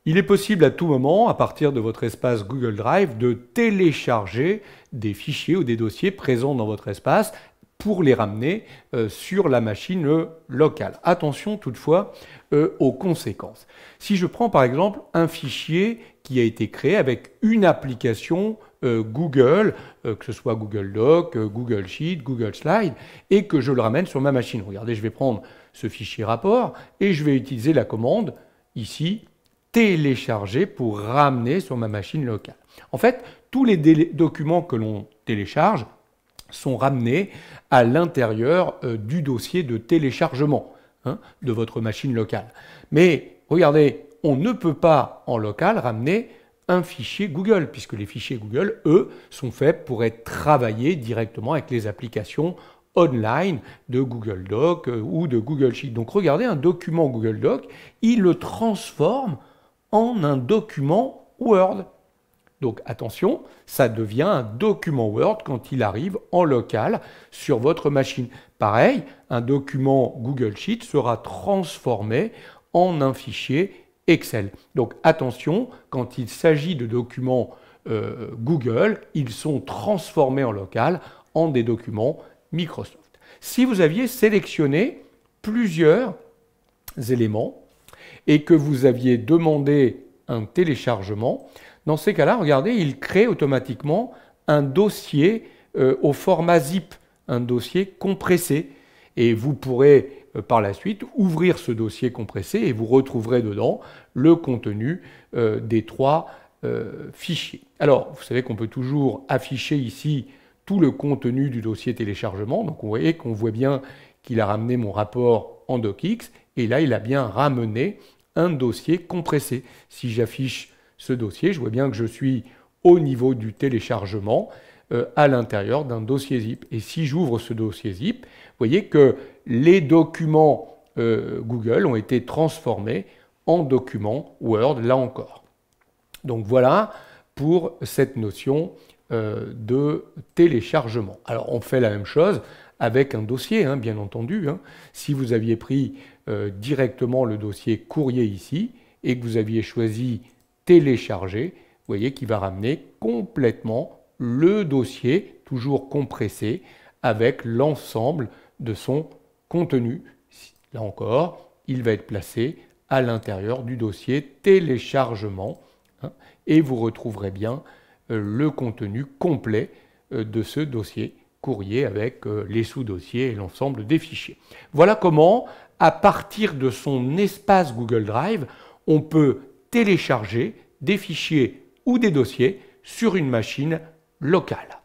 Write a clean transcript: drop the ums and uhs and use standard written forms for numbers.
Il est possible à tout moment, à partir de votre espace Google Drive, de télécharger des fichiers ou des dossiers présents dans votre espace pour les ramener sur la machine locale. Attention toutefois aux conséquences. Si je prends par exemple un fichier qui a été créé avec une application Google, que ce soit Google Doc, Google Sheet, Google Slide, et que je le ramène sur ma machine. Regardez, je vais prendre ce fichier rapport et je vais utiliser la commande ici, télécharger, pour ramener sur ma machine locale. En fait, tous les documents que l'on télécharge sont ramenés à l'intérieur du dossier de téléchargement de votre machine locale. Mais regardez, on ne peut pas en local ramener un fichier Google, puisque les fichiers Google, eux, sont faits pour être travaillés directement avec les applications online de Google Doc ou de Google Sheet. Donc regardez, un document Google Doc, il le transforme en un document Word. Donc attention, ça devient un document Word quand il arrive en local sur votre machine. Pareil, un document Google Sheet sera transformé en un fichier Excel. Donc attention, quand il s'agit de documents Google, ils sont transformés en local en des documents Microsoft. Si vous aviez sélectionné plusieurs éléments et que vous aviez demandé un téléchargement, dans ces cas-là, regardez, il crée automatiquement un dossier au format zip, un dossier compressé. Et vous pourrez par la suite ouvrir ce dossier compressé et vous retrouverez dedans le contenu des trois fichiers. Alors, vous savez qu'on peut toujours afficher ici tout le contenu du dossier téléchargement. Donc, vous voyez qu'on voit bien qu'il a ramené mon rapport en docx. Et là, il a bien ramené un dossier compressé. Si j'affiche ce dossier, je vois bien que je suis au niveau du téléchargement à l'intérieur d'un dossier zip. Et si j'ouvre ce dossier zip, vous voyez que les documents Google ont été transformés en documents Word, là encore. Donc voilà pour cette notion de téléchargement. Alors on fait la même chose avec un dossier, bien entendu. Si vous aviez pris directement le dossier courrier ici et que vous aviez choisi télécharger, vous voyez qu'il va ramener complètement le dossier, toujours compressé, avec l'ensemble de son contenu. Là encore, il va être placé à l'intérieur du dossier téléchargement et vous retrouverez bien le contenu complet de ce dossier courrier avec les sous-dossiers et l'ensemble des fichiers. Voilà comment, à partir de son espace Google Drive, on peut télécharger des fichiers ou des dossiers sur une machine locale.